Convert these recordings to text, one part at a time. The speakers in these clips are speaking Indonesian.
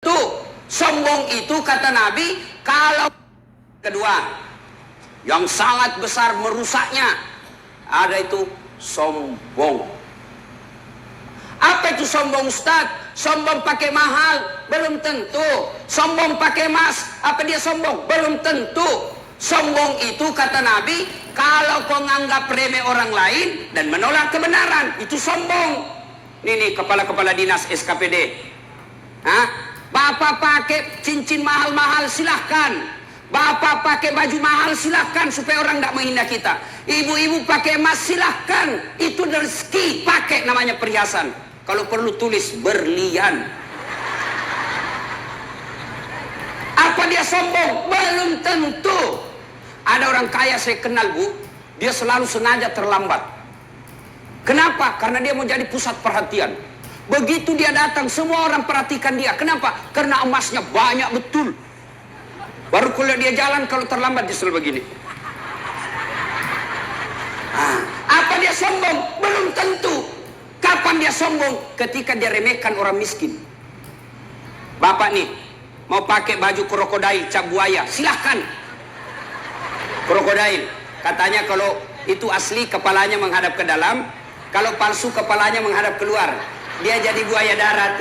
tentu. Sombong itu kata Nabi, kalau kedua yang sangat besar merusaknya, ada itu sombong. Apa itu sombong, Ustaz? Sombong pakai mahal? Belum tentu. Sombong pakai emas? Apa dia sombong? Belum tentu. Sombong itu kata Nabi, kalau kau nganggap remeh orang lain dan menolak kebenaran, itu sombong. Ini kepala-kepala dinas SKPD. Hah? Bapak pakai cincin mahal-mahal silahkan. Bapak pakai baju mahal silahkan supaya orang tidak menghina kita. Ibu-ibu pakai emas silahkan. Itu rezeki, pakai namanya perhiasan. Kalau perlu tulis berlian. Apa dia sombong? Belum tentu. Ada orang kaya saya kenal, Bu, dia selalu sengaja terlambat. Kenapa? Karena dia mau jadi pusat perhatian. Begitu dia datang, semua orang perhatikan dia. Kenapa? Karena emasnya banyak betul. Baru kalau dia jalan, kalau terlambat dia selalu begini. Apa dia sombong? Belum tentu. Kapan dia sombong? Ketika dia remehkan orang miskin. Bapak nih, mau pakai baju krokodil cap buaya, silahkan. Krokodil, katanya kalau itu asli kepalanya menghadap ke dalam, kalau palsu kepalanya menghadap keluar. Dia jadi buaya darat.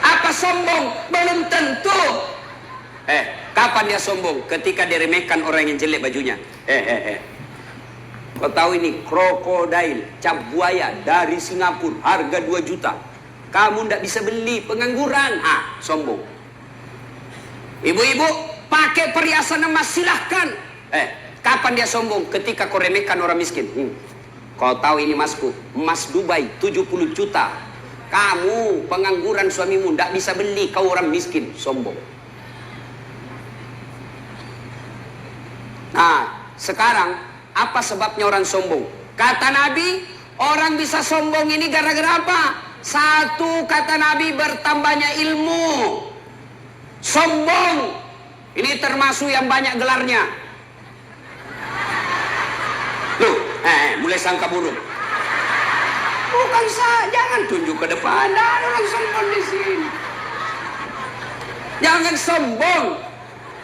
Apa sombong? Belum tentu. Kapan dia sombong? Ketika dia remehkan orang yang jelek bajunya. Kau tahu ini krokodil cap buaya dari Singapura, harga 2 juta. Kamu tidak bisa beli, pengangguran. Sombong. Ibu-ibu pakai perhiasan emas silahkan. Kapan dia sombong? Ketika kau remehkan orang miskin. Kau tahu ini masku, emas Dubai 70 juta. Kamu pengangguran, suamimu tidak bisa beli, kau orang miskin. Sombong. Nah, sekarang apa sebabnya orang sombong? Kata Nabi, orang bisa sombong ini gara-gara apa? Satu, kata Nabi, bertambahnya ilmu. Sombong ini termasuk yang banyak gelarnya. Loh, mulai sangka buruk. Bukan saya, jangan tunjuk ke depan. Ada orang sombong di sini. Jangan sombong.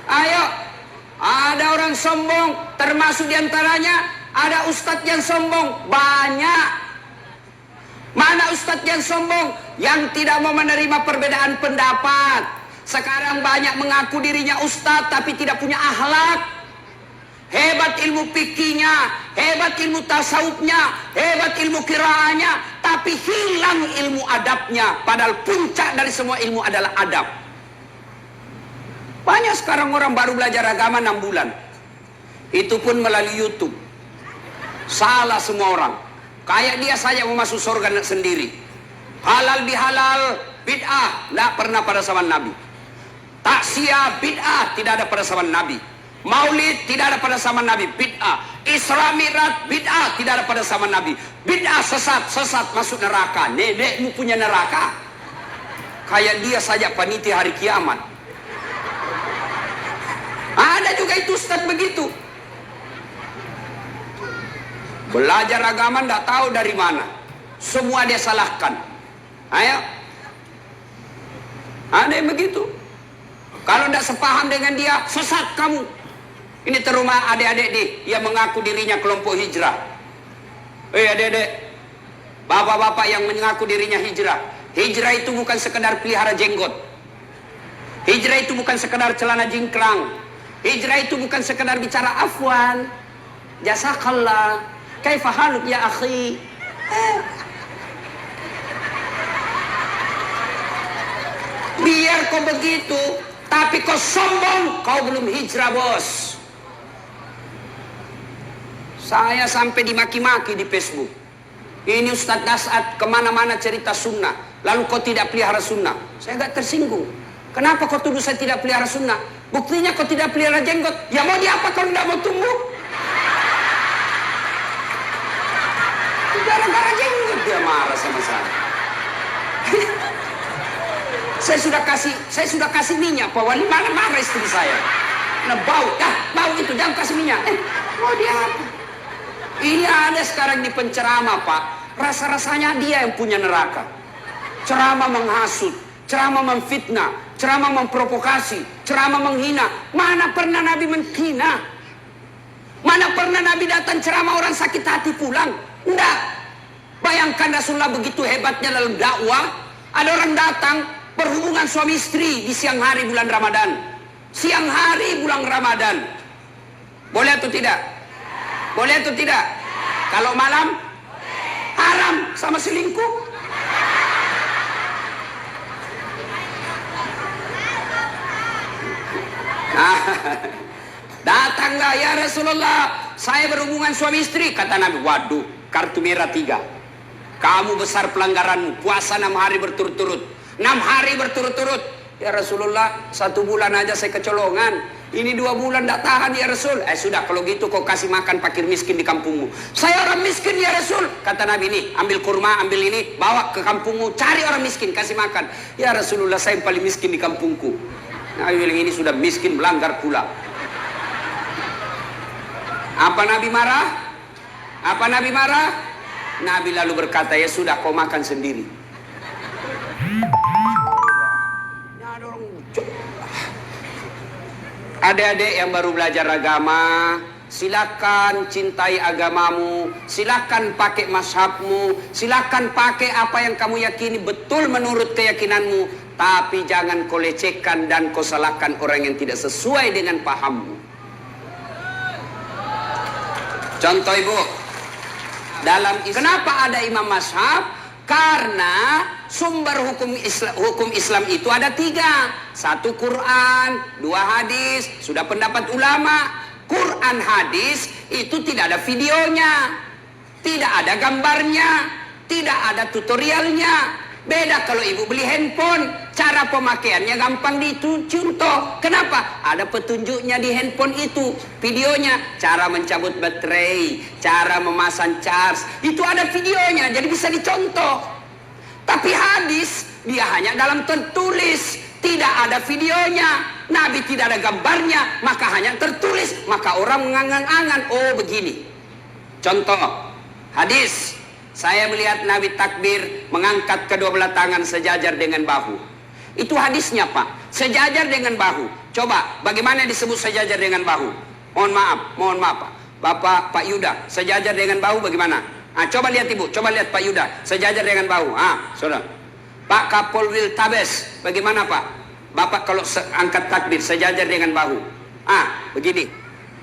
Ayo, ada orang sombong, termasuk diantaranya ada ustadz yang sombong. Banyak. Mana ustadz yang sombong? Yang tidak mau menerima perbedaan pendapat. Sekarang banyak mengaku dirinya ustadz tapi tidak punya akhlak. Hebat ilmu fikihnya, hebat ilmu tasawufnya, hebat ilmu qiraahnya, tapi hilang ilmu adabnya. Padahal puncak dari semua ilmu adalah adab. Banyak sekarang orang baru belajar agama 6 bulan. Itu pun melalui YouTube. Salah semua orang. Kayak dia saja mau masuk surga sendiri. Halal bihalal, bid'ah, tidak pernah pada zaman Nabi. Taksiyah, bid'ah, tidak ada pada zaman Nabi. Maulid tidak ada pada zaman Nabi, bid'ah. Isra Mi'raj, bid'ah, tidak ada pada zaman Nabi. Bid'ah, sesat masuk neraka. Nenekmu punya neraka. Kayak dia saja panitia hari kiamat. Ada juga itu ustaz begitu. Belajar agama tidak tahu dari mana. Semua dia salahkan. Ayo. Ada yang begitu. Kalau tidak sepaham dengan dia, sesat kamu. Ini terumah adik-adik nih yang mengaku dirinya kelompok hijrah. Adik-adik, bapak-bapak yang mengaku dirinya hijrah. Hijrah itu bukan sekedar pelihara jenggot. Hijrah itu bukan sekedar celana jingkrang. Hijrah itu bukan sekedar bicara afwan, jazakallah, kaifa haluk ya akhi. Biar kau begitu, tapi kau sombong, kau belum hijrah, bos. Saya sampai dimaki-maki di Facebook. Ini Ustadz Das'ad kemana-mana cerita sunnah, lalu kau tidak pelihara sunnah. Saya gak tersinggung. Kenapa kau tuduh saya tidak pelihara sunnah? Buktinya kau tidak pelihara jenggot. Ya mau diapa kalau tidak mau tumbuh? Gara-gara jenggot dia marah sama saya. Saya sudah kasih minyak, Pak Wali. Mana marah istri saya? Nah, bau itu, jangan kasih minyak. Mau dia apa? Ini ada sekarang di penceramah, Pak. rasa-rasanya dia yang punya neraka. Ceramah menghasut, ceramah memfitnah, ceramah memprovokasi, ceramah menghina. Mana pernah Nabi menghina? Mana pernah Nabi datang ceramah orang sakit hati pulang? Enggak. Bayangkan Rasulullah begitu hebatnya dalam dakwah. Ada orang datang berhubungan suami istri di siang hari bulan Ramadan. Siang hari bulan Ramadan. Boleh atau tidak? Boleh atau tidak? Kalau malam? Haram sama selingkuh. Datanglah ya Rasulullah, saya berhubungan suami istri. Kata Nabi, waduh, kartu merah 3. Kamu besar pelanggaranmu. Puasa 6 hari berturut-turut. 6 hari berturut-turut. Ya Rasulullah, 1 bulan aja saya kecolongan. Ini 2 bulan tak tahan ya Rasul. Sudah kalau gitu kau kasih makan fakir miskin di kampungmu. Saya orang miskin ya Rasul. Kata Nabi, nih ambil kurma, ambil ini, bawa ke kampungmu, cari orang miskin, kasih makan. Ya Rasulullah, saya yang paling miskin di kampungku. Nabi bilang, ini sudah miskin melanggar pula. Apa Nabi marah? Apa Nabi marah? Nabi lalu berkata, ya sudah kau makan sendiri. Adik-adik yang baru belajar agama, silakan cintai agamamu, silakan pakai mazhabmu, silakan pakai apa yang kamu yakini betul menurut keyakinanmu, tapi jangan kau lecehkan dan kau salahkan orang yang tidak sesuai dengan pahammu. Contoh ibu, dalam kenapa ada imam mazhab? Karena sumber hukum Islam itu ada 3. 1 Quran, 2 hadis, sudah pendapat ulama. Quran hadis itu tidak ada videonya, tidak ada gambarnya, tidak ada tutorialnya. Beda kalau ibu beli handphone, cara pemakaiannya gampang dicontoh. Kenapa? Ada petunjuknya di handphone itu, videonya, cara mencabut baterai, cara memasang charge, itu ada videonya, jadi bisa dicontoh. Tapi hadis, dia hanya dalam tertulis, tidak ada videonya. Nabi tidak ada gambarnya, maka hanya tertulis, maka orang mengangan-angan, oh begini. Contoh, hadis. Saya melihat Nabi takbir mengangkat kedua belah tangan sejajar dengan bahu. Itu hadisnya Pak, sejajar dengan bahu. Coba, bagaimana disebut sejajar dengan bahu? Mohon maaf Pak. Pak Yuda, sejajar dengan bahu bagaimana? Coba lihat Ibu, coba lihat Pak Yuda, sejajar dengan bahu. Saudara. Pak Kapolwil Tabes, bagaimana Pak? Bapak kalau angkat takbir sejajar dengan bahu. Begini.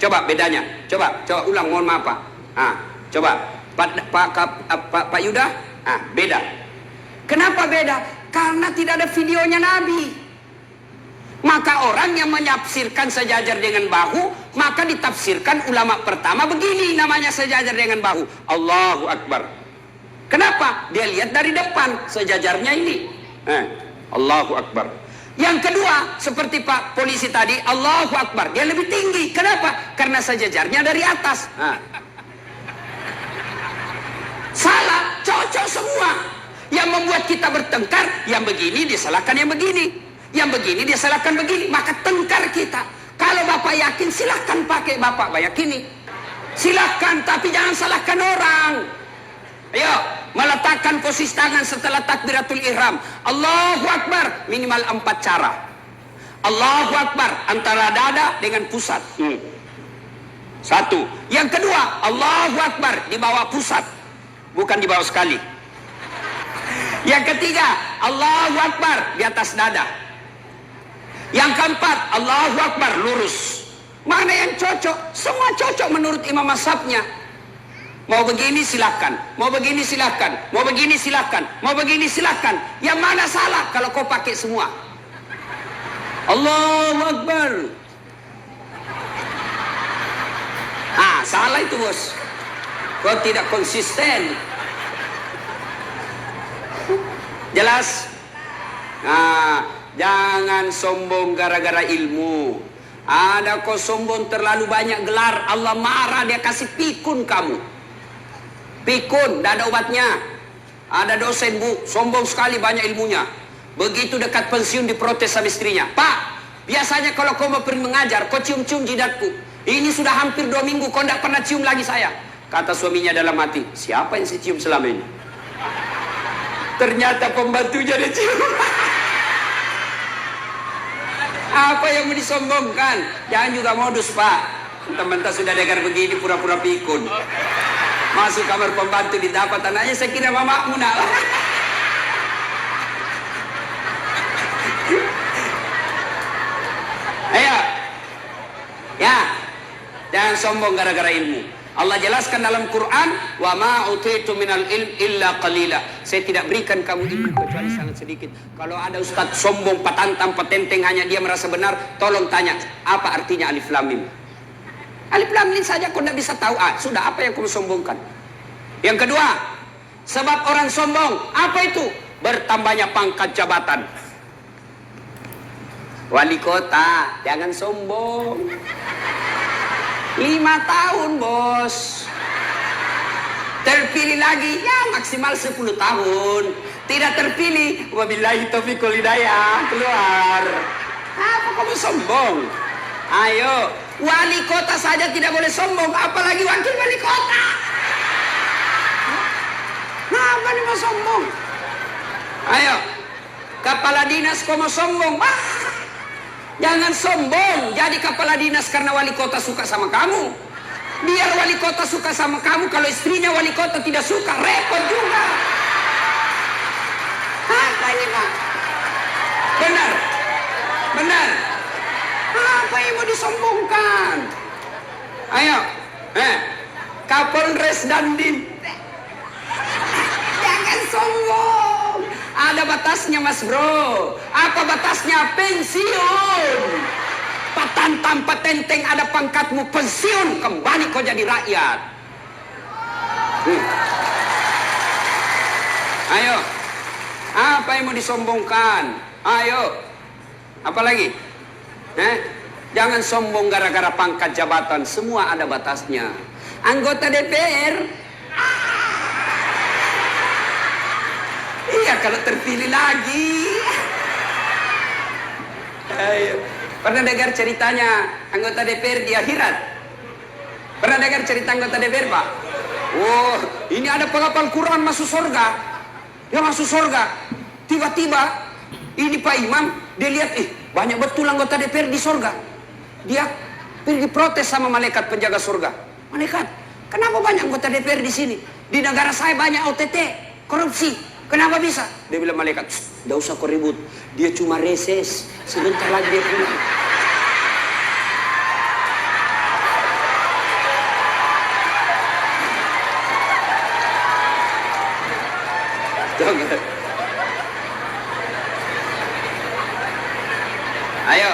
Coba bedanya. Coba ulang, mohon maaf Pak. Coba. Pak Yuda, beda. Kenapa beda? Karena tidak ada videonya Nabi. Maka orang yang menafsirkan sejajar dengan bahu, maka ditafsirkan ulama pertama begini namanya sejajar dengan bahu. Allahu Akbar. Kenapa? Dia lihat dari depan sejajarnya ini. Allahu Akbar. Yang kedua, seperti Pak polisi tadi, Allahu Akbar. Dia lebih tinggi. Kenapa? Karena sejajarnya dari atas. Salah, cocok semua. Yang membuat kita bertengkar, yang begini disalahkan yang begini, yang begini dia salahkan begini, maka tengkar kita. Kalau Bapak yakin, silahkan pakai Bapak yakini. Silahkan, tapi jangan salahkan orang. Ayo, meletakkan posisi tangan setelah takbiratul ihram. Allahu Akbar, minimal 4 cara. Allahu Akbar, antara dada dengan pusat. 1. Yang kedua, Allahu Akbar, di bawah pusat. Bukan di bawah sekali. Yang ketiga, Allahu Akbar di atas dada. Yang keempat, Allahu Akbar lurus. Mana yang cocok? Semua cocok menurut imam mazhabnya. Mau begini silahkan, mau begini silahkan, mau begini silahkan, mau begini silahkan. Yang mana salah kalau kau pakai semua? Allahu Akbar. Salah itu bos. Kau tidak konsisten. Jelas? Jangan sombong gara-gara ilmu. Ada kau sombong terlalu banyak gelar, Allah marah, dia kasih pikun kamu. Pikun, tidak ada obatnya. Ada dosen Bu, sombong sekali banyak ilmunya. Begitu dekat pensiun diprotes sama istrinya. Pak, biasanya kalau kau mau pergi mengajar, kau cium-cium jidatku. Ini sudah hampir 2 minggu kau tidak pernah cium lagi saya. Kata suaminya dalam hati, siapa yang saya cium selama ini? Ternyata pembantunya dia cium. Apa yang mau disombongkan? Jangan juga modus, Pak. Mentah-mentah sudah dengar begini pura-pura pikun. Masuk kamar pembantu didapat anaknya, saya kira mamamu nak. Ayo. Ya. Jangan sombong gara-gara ilmu. Allah jelaskan dalam Quran, wa ma utitu minal ilm illa qalila. Saya tidak berikan kamu ilmu kecuali sangat sedikit. Kalau ada ustaz sombong, patantang, petenteng, hanya dia merasa benar, tolong tanya, apa artinya alif lam mim? Alif lam mim saja kau tidak bisa tahu. Sudah, apa yang kamu sombongkan? Yang kedua, sebab orang sombong, apa itu? Bertambahnya pangkat jabatan. Wali kota, jangan sombong. 5 tahun, bos. Terpilih lagi, ya maksimal 10 tahun. Tidak terpilih, wabillahi taufiq wal hidayah, keluar. Apa kamu sombong? Ayo, wali kota saja tidak boleh sombong, apalagi wakil wali kota. Apa nih mau sombong? Ayo, kepala dinas kau mau sombong? Jangan sombong jadi kepala dinas karena wali kota suka sama kamu. Biar wali kota suka sama kamu, kalau istrinya wali kota tidak suka, repot juga. Apa ini, Pak? Benar. Benar. Apa yang mau disombongkan? Ayo. Kapolres Dandim. Jangan sombong. Ada batasnya, Mas Bro. Apa batasnya? Pensiun. Patantang petenteng ada pangkatmu, pensiun, kembali kau jadi rakyat. Ayo. Apa yang mau disombongkan? Ayo. Apa lagi? Jangan sombong gara-gara pangkat jabatan. Semua ada batasnya. Anggota DPR. Iya, kalau terpilih lagi. Ayo. Pernah dengar ceritanya anggota DPR di akhirat? Pernah dengar cerita anggota DPR, Pak? Oh, ini ada penghafal Quran masuk surga. Ya masuk surga. Tiba-tiba ini Pak Imam, dia lihat, banyak betul anggota DPR di surga. Dia pergi protes sama malaikat penjaga surga. Malaikat, kenapa banyak anggota DPR di sini? Di negara saya banyak OTT, korupsi. Kenapa bisa? Dia bilang malaikat, tidak usah kau ribut. Dia cuma reses. Sebentar lagi dia pulang. Jangan. Ayo.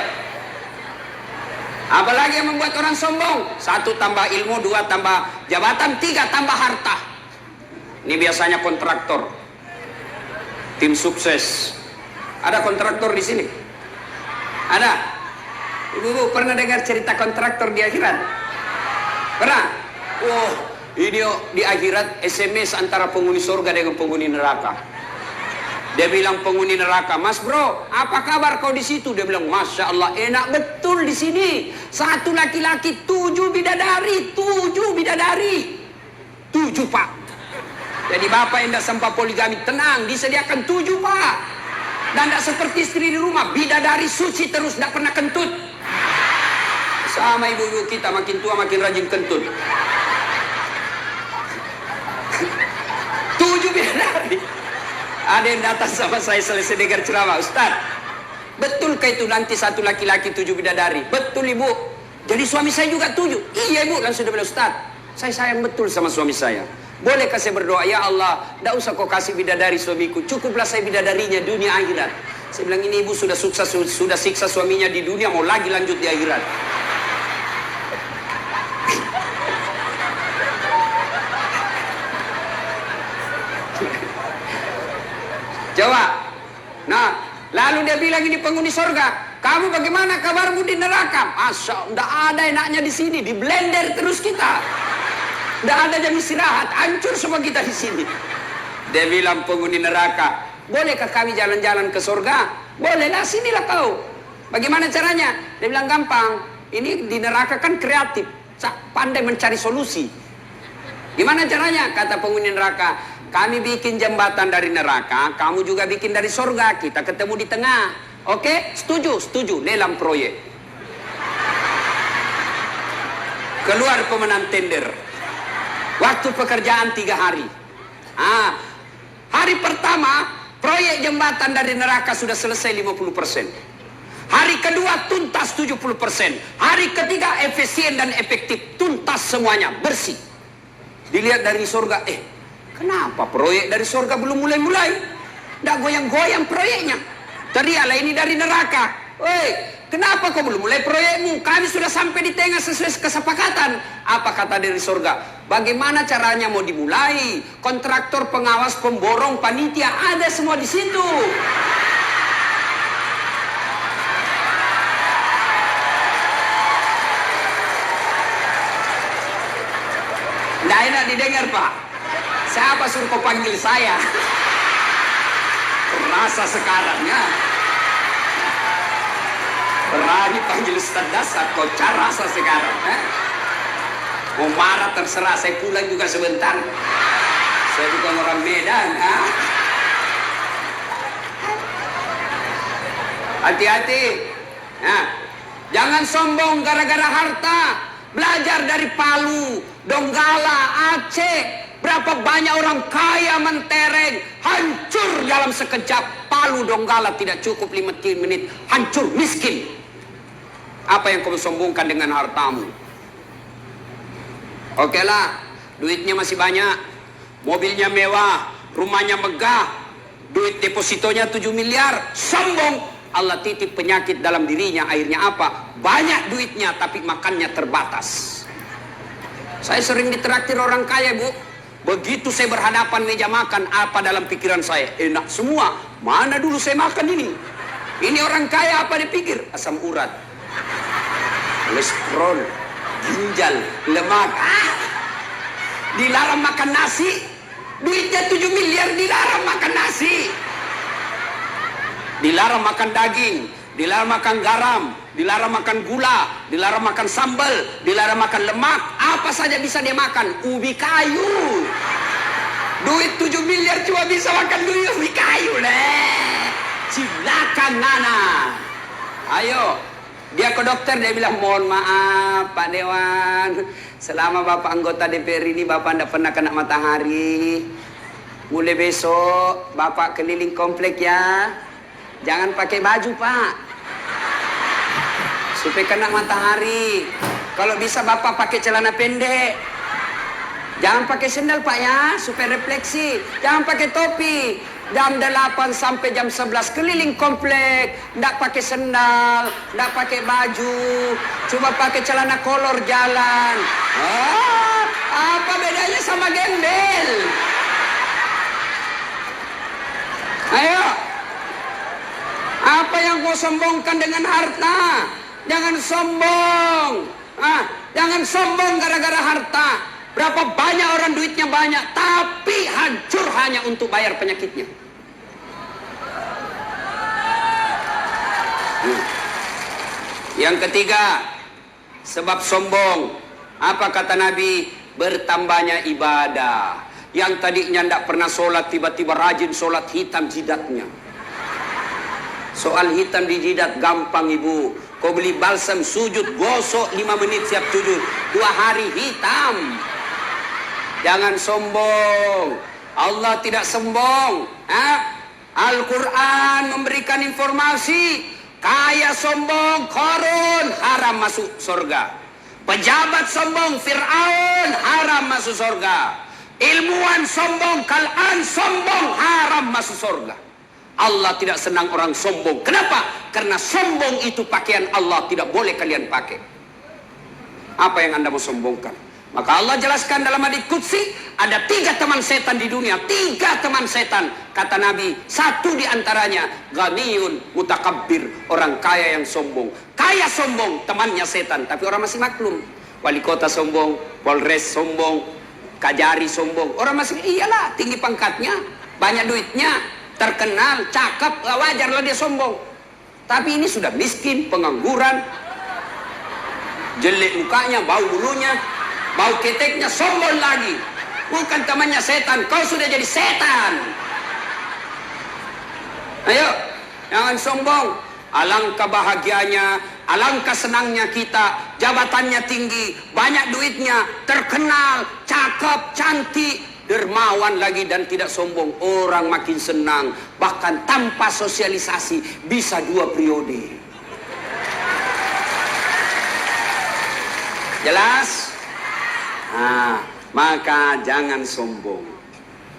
Apalagi yang membuat orang sombong? 1 tambah ilmu, 2 tambah jabatan, 3 tambah harta. Ini biasanya kontraktor. Tim sukses. Ada kontraktor di sini? Ada? Ibu-ibu pernah dengar cerita kontraktor di akhirat? Pernah? Oh, ini di akhirat SMS antara penghuni surga dengan penghuni neraka. Dia bilang penghuni neraka, Mas Bro, apa kabar kau di situ? Dia bilang, Masya Allah, enak betul di sini. 1 laki-laki, 7 bidadari, 7 bidadari. 7, Pak. Jadi bapak yang tidak sempat poligami, tenang, disediakan 7, Pak. Dan tidak seperti istri di rumah, bidadari suci terus, tidak pernah kentut. Sama ibu-ibu kita, makin tua makin rajin kentut. 7 bidadari. Ada yang datang sama saya selesai dengar ceramah, Ustaz, betulkah itu nanti 1 laki-laki 7 bidadari? Betul, Ibu. Jadi suami saya juga 7. Iya, Ibu. Langsung dia bilang, Ustaz, saya sayang betul sama suami saya. Bolehkah saya berdoa, ya Allah, tidak usah kau kasih bidadari suamiku, cukuplah saya bidadarinya dunia akhirat. Saya bilang, ini ibu sudah sukses, sudah siksa suaminya di dunia, mau lagi lanjut di akhirat. Coba. Nah, lalu dia bilang ini penghuni surga, kamu bagaimana kabarmu di neraka? Masya Allah, tidak ada enaknya di sini, di blender terus kita. Tidak ada jam istirahat, hancur semua kita di sini. Dia bilang penghuni neraka, bolehkah kami jalan-jalan ke surga? Bolehlah, sinilah kau. Bagaimana caranya? Dia bilang gampang. Ini di neraka kan kreatif, pandai mencari solusi. Gimana caranya? Kata penghuni neraka, kami bikin jembatan dari neraka, kamu juga bikin dari surga, kita ketemu di tengah. Oke? Setuju? Setuju. Lelang proyek. Keluar pemenang tender. Waktu pekerjaan 3 hari. Hari pertama, proyek jembatan dari neraka sudah selesai 50%. Hari kedua tuntas 70%. Hari ketiga efisien dan efektif, tuntas semuanya, bersih. Dilihat dari surga, kenapa proyek dari surga belum mulai-mulai? Nggak goyang-goyang proyeknya. Teriaklah ini dari neraka. Woi, kenapa kau belum mulai proyekmu? Kami sudah sampai di tengah sesuai kesepakatan. Apa kata dari surga? Bagaimana caranya mau dimulai? Kontraktor, pengawas, pemborong, panitia, ada semua di situ. Nggak enak didengar, Pak. Siapa suruh kau panggil saya? Rasa sekarang ya. Berani panggil Ustaz dasar, kau rasa sekarang. Mau marah terserah, saya pulang juga sebentar. Saya bukan orang Medan. Hati-hati. Jangan sombong gara-gara harta. Belajar dari Palu, Donggala, Aceh. Berapa banyak orang kaya mentereng, hancur dalam sekejap. Palu, Donggala tidak cukup 5 menit, hancur, miskin. Apa yang kau sombongkan dengan hartamu? Oke lah, duitnya masih banyak, mobilnya mewah, rumahnya megah, duit depositonya 7 miliar, sombong. Allah titip penyakit dalam dirinya, akhirnya apa? Banyak duitnya tapi makannya terbatas. Saya sering ditraktir orang kaya, Bu. Begitu saya berhadapan meja makan, apa dalam pikiran saya? Enak semua. Mana dulu saya makan ini? Ini orang kaya apa dipikir? Asam urat, kolesterol, ginjal, lemak. Dilarang makan nasi. Duitnya 7 miliar dilarang makan nasi. Dilarang makan daging, dilarang makan garam, dilarang makan gula, dilarang makan sambal, dilarang makan lemak. Apa saja bisa dia makan? Ubi kayu. Duit 7 miliar cuma bisa makan duit ubi kayu leh. Silakan Nana. Ayo. Dia ke dokter, dia bilang, mohon maaf Pak Dewan, selama Bapak anggota DPR ini Bapak tidak pernah kena matahari. Mulai besok Bapak keliling komplek ya. Jangan pakai baju Pak, supaya kena matahari. Kalau bisa Bapak pakai celana pendek. Jangan pakai sendal Pak ya, supaya refleksi. Jangan pakai topi. Jam 8 sampai jam 11 keliling komplek. Nggak pakai sendal, nggak pakai baju, cuma pakai celana kolor jalan. Apa bedanya sama gembel? Ayo. Apa yang kau sombongkan dengan harta? Jangan sombong. Jangan sombong gara-gara harta. Berapa banyak orang duitnya banyak, tapi hancur hanya untuk bayar penyakitnya. Yang ketiga, sebab sombong. Apa kata Nabi? Bertambahnya ibadah. Yang tadinya tidak pernah sholat, tiba-tiba rajin sholat, hitam jidatnya. Soal hitam di jidat gampang Ibu. Kau beli balsam sujud, gosok 5 menit siap sujud. 2 hari hitam. Jangan sombong. Allah tidak sombong. Al-Quran memberikan informasi. Kaya sombong, Qarun haram masuk surga. Pejabat sombong, Fir'aun haram masuk surga. Ilmuwan sombong, Kal'an sombong haram masuk surga. Allah tidak senang orang sombong. Kenapa? Karena sombong itu pakaian Allah, tidak boleh kalian pakai. Apa yang Anda mau sombongkan? Maka Allah jelaskan dalam hadits qudsi, ada 3 teman setan di dunia. 3 teman setan. Kata Nabi, 1 di antaranya ghaniyun mutakabbir, orang kaya yang sombong. Kaya sombong, temannya setan, tapi orang masih maklum. Wali kota sombong, Polres sombong, Kajari sombong. Orang masih, iyalah, tinggi pangkatnya, banyak duitnya, terkenal, cakep, wajarlah dia sombong. Tapi ini sudah miskin, pengangguran, jelek mukanya, bau bulunya, bau keteknya, sombong lagi. bukan temannya setan. Kau sudah jadi setan. Ayo, jangan sombong. Alangkah bahagianya, alangkah senangnya kita, jabatannya tinggi, banyak duitnya, terkenal, cakep, cantik, dermawan lagi dan tidak sombong. Orang makin senang, bahkan tanpa sosialisasi bisa 2 periode. Jelas? Nah, maka jangan sombong.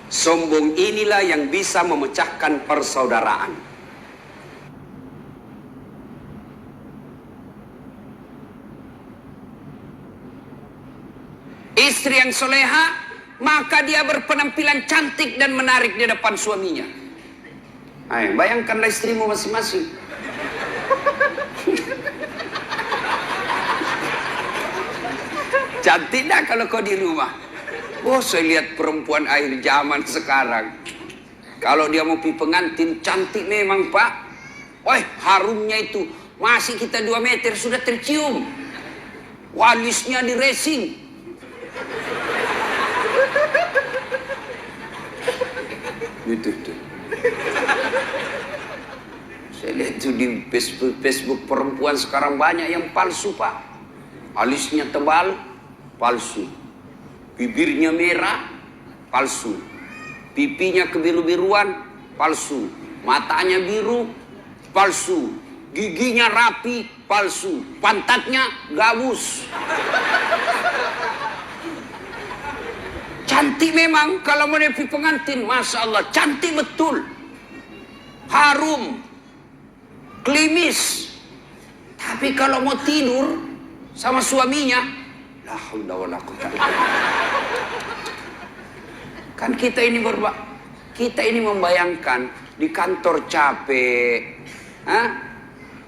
Sombong inilah yang bisa memecahkan persaudaraan. Istri yang soleha, maka dia berpenampilan cantik dan menarik di depan suaminya. Ayo, bayangkanlah istrimu masing-masing. Cantik dah kalau kau di rumah. Oh, saya lihat perempuan akhir zaman sekarang. Kalau dia mau pergi pengantin, cantik memang, Pak. Wah, harumnya itu masih kita 2 meter sudah tercium. Walisnya di racing. Itu. Saya lihat itu di Facebook perempuan sekarang banyak yang palsu, Pak. Alisnya tebal, palsu. Bibirnya merah, palsu. Pipinya kebiru-biruan, palsu. Matanya biru, palsu. Giginya rapi, palsu. Pantatnya gabus. Cantik memang kalau mau pergi pengantin, Masya Allah, cantik betul. Harum, klimis. Tapi kalau mau tidur sama suaminya, la haula wala quwwata. Kan kita ini membayangkan di kantor capek,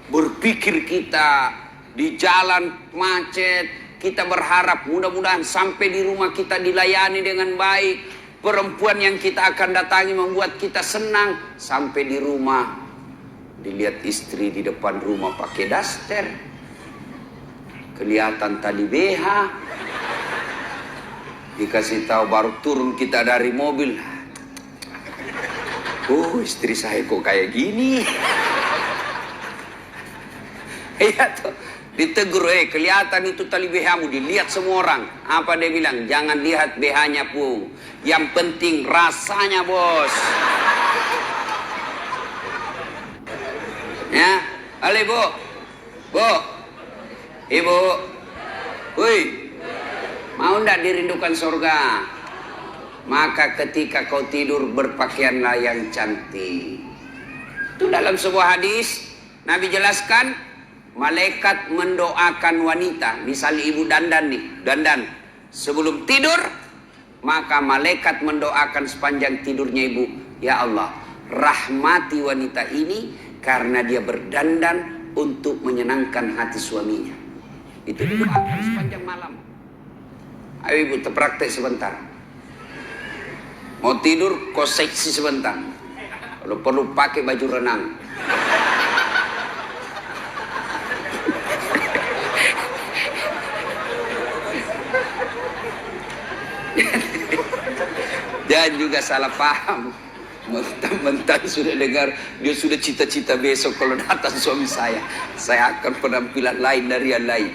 berpikir kita di jalan macet. Kita berharap mudah-mudahan sampai di rumah kita dilayani dengan baik. Perempuan yang kita akan datangi membuat kita senang. Sampai di rumah dilihat istri di depan rumah pakai daster, kelihatan tali BH. Dikasih tahu baru turun kita dari mobil. Oh, istri saya kok kayak gini. Iya tuh. Ditegur, kelihatan itu tali BH-mu, dilihat semua orang. Apa dia bilang? Jangan lihat BH-nya, Pung. Yang penting rasanya, bos. Ya, halo Bu. Bu. Ibu. Woi. Mau ndak dirindukan surga? Maka ketika kau tidur berpakaianlah yang cantik. Itu dalam sebuah hadis Nabi jelaskan, malaikat mendoakan wanita, misalnya ibu dandan nih, dandan sebelum tidur, maka malaikat mendoakan sepanjang tidurnya ibu, ya Allah, rahmati wanita ini karena dia berdandan untuk menyenangkan hati suaminya. Itu didoakan sepanjang malam. Ayo ibu, terpraktek sebentar. Mau tidur, kau seksi sebentar. Kalau perlu pakai baju renang. Dan juga salah paham. Mentang-mentang sudah dengar, dia sudah cita-cita besok kalau datang suami saya akan penampilan lain dari yang lain.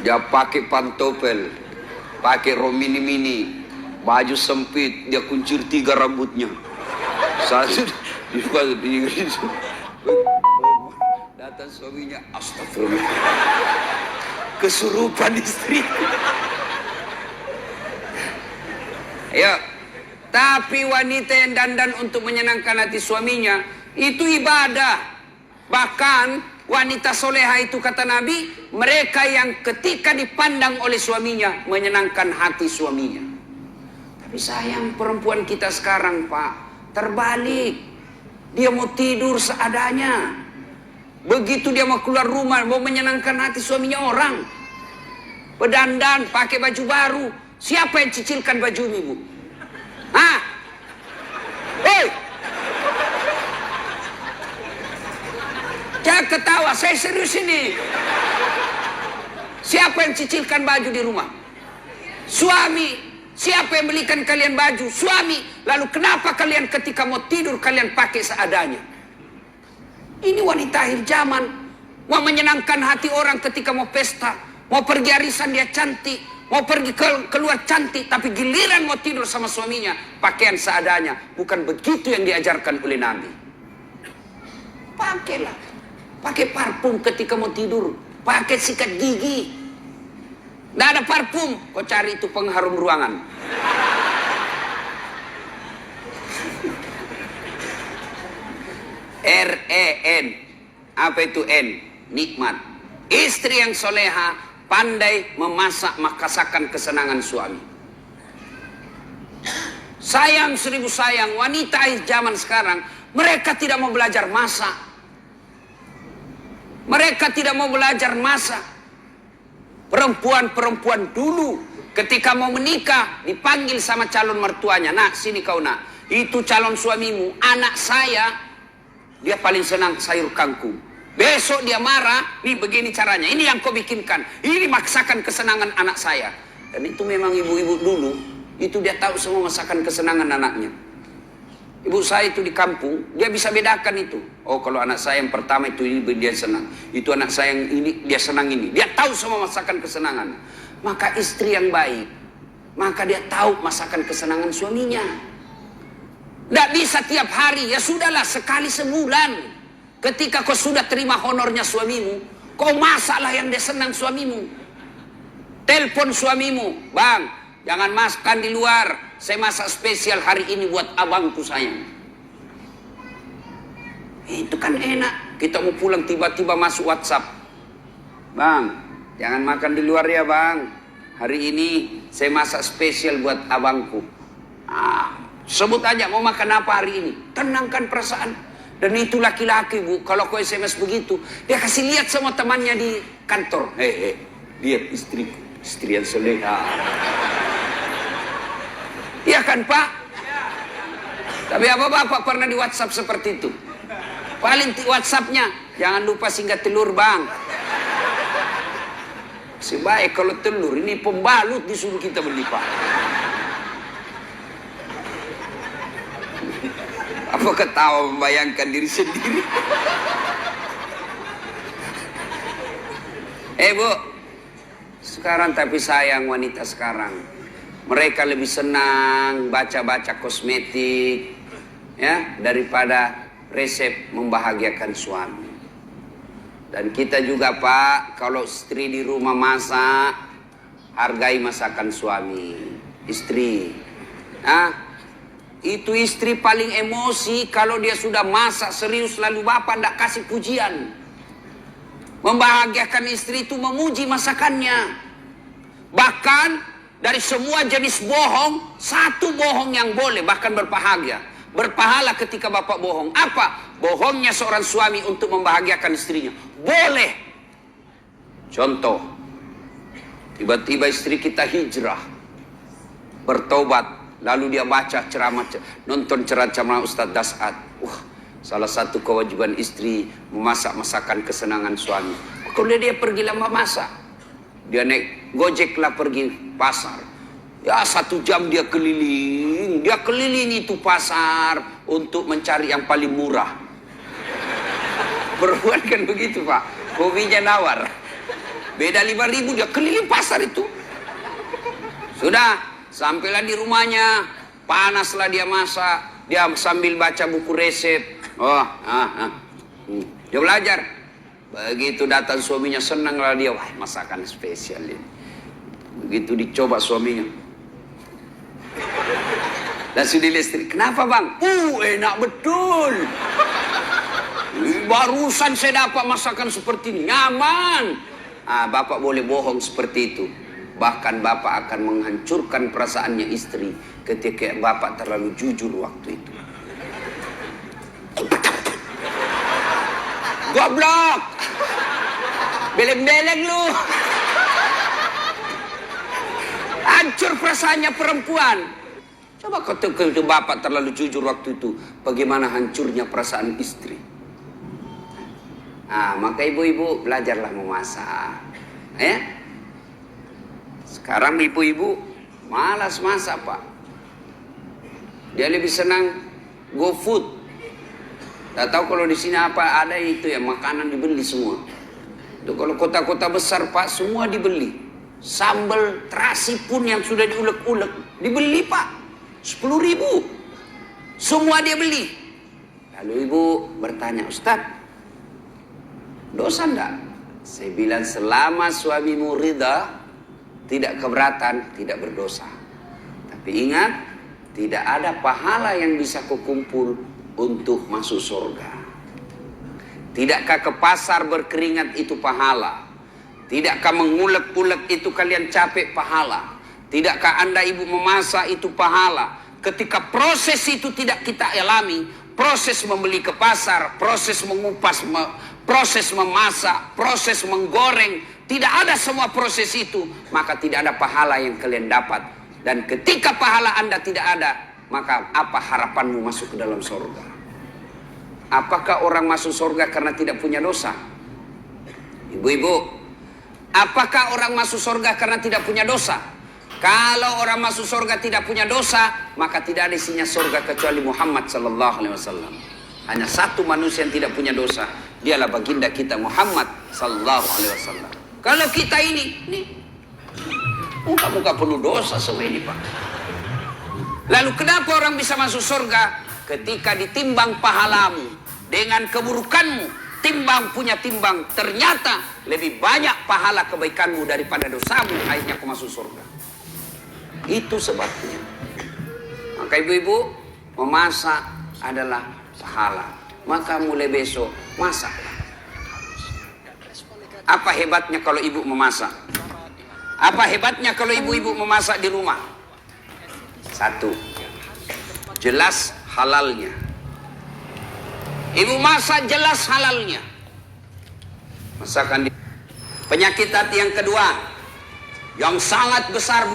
Dia pakai pantopel, pakai romini mini, baju sempit, dia kuncir 3 rambutnya. Satu datang suaminya, astagfirullah, kesurupan istri. Ya, tapi wanita yang dandan untuk menyenangkan hati suaminya itu ibadah. Bahkan wanita soleha itu kata Nabi, mereka yang ketika dipandang oleh suaminya menyenangkan hati suaminya. Tapi sayang perempuan kita sekarang, Pak, terbalik. Dia mau tidur seadanya. Begitu dia mau keluar rumah, mau menyenangkan hati suaminya orang, berdandan, pakai baju baru. Siapa yang cicilkan baju ibu? Hah? Hei! Jangan ketawa, saya serius ini. Siapa yang cicilkan baju di rumah? Suami. Siapa yang belikan kalian baju? Suami. Lalu kenapa kalian ketika mau tidur kalian pakai seadanya? Ini wanita akhir zaman. Mau menyenangkan hati orang ketika mau pesta. Mau pergi arisan dia cantik. Mau pergi keluar cantik. Tapi giliran mau tidur sama suaminya, pakaian seadanya. Bukan begitu yang diajarkan oleh Nabi. Pakailah. Pakai parfum ketika mau tidur. Pakai sikat gigi. Nggak ada parfum, kau cari itu pengharum ruangan. R-E-N. Apa itu N? Nikmat. Istri yang soleha pandai memasak makasakan kesenangan suami. Sayang seribu sayang, wanita zaman sekarang mereka tidak mau belajar masak. Mereka tidak mau belajar masak. Perempuan-perempuan dulu ketika mau menikah dipanggil sama calon mertuanya. Nak, sini kau nak. Itu calon suamimu, anak saya, dia paling senang sayur kangkung. Besok dia marah, nih begini caranya. Ini yang kau bikinkan. Ini maksakan kesenangan anak saya. Dan itu memang ibu-ibu dulu, itu dia tahu semua masakan kesenangan anaknya. Ibu saya itu di kampung, dia bisa bedakan itu. Oh, kalau anak saya yang pertama itu ini dia senang. Itu anak saya yang ini dia senang ini. Dia tahu semua masakan kesenangan. Maka istri yang baik, maka dia tahu masakan kesenangan suaminya. Tidak bisa tiap hari, ya sudahlah sekali sebulan. Ketika kau sudah terima honornya suamimu, kau masaklah yang dia senang suamimu. Telepon suamimu, bang, jangan makan di luar. Saya masak spesial hari ini buat abangku sayang. Itu kan enak. Kita mau pulang tiba-tiba masuk WhatsApp. Bang, jangan makan di luar ya bang. Hari ini saya masak spesial buat abangku. Sebut aja mau makan apa hari ini. Tenangkan perasaan. Dan itu laki-laki bu. Kalau kau SMS begitu, dia kasih lihat sama temannya di kantor. Hei, lihat istriku. Istri yang soleha. Iya kan Pak? Tapi apa Bapak pernah di WhatsApp seperti itu? Paling WhatsAppnya, jangan lupa singgah telur bang. Sebaik kalau telur, ini pembalut disuruh kita beli Pak. Apa ketawa membayangkan diri sendiri? Bu, sekarang tapi sayang wanita sekarang. Mereka lebih senang baca-baca kosmetik ya daripada resep membahagiakan suami. Dan kita juga Pak, kalau istri di rumah masak, hargai masakan suami. Istri. Itu istri paling emosi kalau dia sudah masak serius lalu bapak tidak kasih pujian. Membahagiakan istri itu memuji masakannya. Bahkan dari semua jenis bohong, satu bohong yang boleh, bahkan berpahala ketika bapak bohong. Apa? Bohongnya seorang suami untuk membahagiakan istrinya. Boleh. Contoh, tiba-tiba istri kita hijrah, bertobat, lalu dia baca ceramah, nonton ceramah Ustadz Das'ad. Salah satu kewajiban istri memasak masakan kesenangan suami. Kalau dia pergi lama masak, dia naik Gojek lah pergi pasar. Ya 1 jam dia keliling. Dia keliling itu pasar untuk mencari yang paling murah. Perempuan kan begitu Pak. Hobinya nawar. Beda 5.000 dia keliling pasar itu. Sudah. Sampailah di rumahnya. Panaslah dia masak. Dia sambil baca buku resep. Dia belajar. Begitu datang suaminya senanglah dia. Wah masakan spesial ini. Begitu dicoba suaminya. Dan sudah listrik. Kenapa bang? Enak betul. Barusan saya dapat masakan seperti ini. Nyaman. Bapak boleh bohong seperti itu. Bahkan bapak akan menghancurkan perasaannya istri ketika bapak terlalu jujur waktu itu. Goblok. Beleng-beleng lu. Hancur perasaannya perempuan. Coba kalau bapak terlalu jujur waktu itu, bagaimana hancurnya perasaan istri. Maka ibu-ibu belajarlah memasak. Ya. Sekarang ibu-ibu Malas masak, Pak. Dia lebih senang GoFood. Tak tahu kalau di sini apa ada itu ya, makanan dibeli semua. Itu kalau kota-kota besar, Pak, semua dibeli. Sambal terasi pun yang sudah diulek-ulek dibeli, Pak. 10.000. Semua dia beli. Lalu ibu bertanya, Ustadz, dosa enggak? Saya bilang selama suamimu ridha, tidak keberatan, tidak berdosa. Tapi ingat, tidak ada pahala yang bisa kau kumpul untuk masuk surga. Tidakkah ke pasar berkeringat itu pahala? Tidakkah mengulek-ulek itu kalian capek pahala? Tidakkah anda ibu memasak itu pahala? Ketika proses itu tidak kita alami, proses membeli ke pasar, proses mengupas, proses memasak, proses menggoreng, tidak ada semua proses itu, maka tidak ada pahala yang kalian dapat. Dan ketika pahala anda tidak ada, maka apa harapanmu masuk ke dalam surga? Apakah orang masuk surga karena tidak punya dosa? Ibu-ibu, apakah orang masuk surga karena tidak punya dosa? Kalau orang masuk surga tidak punya dosa, maka tidak ada isinya surga kecuali Muhammad sallallahu alaihi wasallam. Hanya satu manusia yang tidak punya dosa, dialah baginda kita Muhammad sallallahu alaihi wasallam. Kalau kita ini muka-muka penuh dosa semua ini, Pak. Lalu kenapa orang bisa masuk surga? Ketika ditimbang pahalamu dengan keburukanmu, timbang punya timbang, ternyata lebih banyak pahala kebaikanmu daripada dosamu, akhirnya kau masuk surga. Itu sebabnya. Maka ibu-ibu, memasak adalah pahala. Maka mulai besok masaklah. Apa hebatnya kalau ibu memasak? Apa hebatnya kalau ibu-ibu memasak di rumah? Satu, jelas halalnya. Ibu masak jelas halalnya. Masakan penyakit hati yang kedua, yang sangat besar.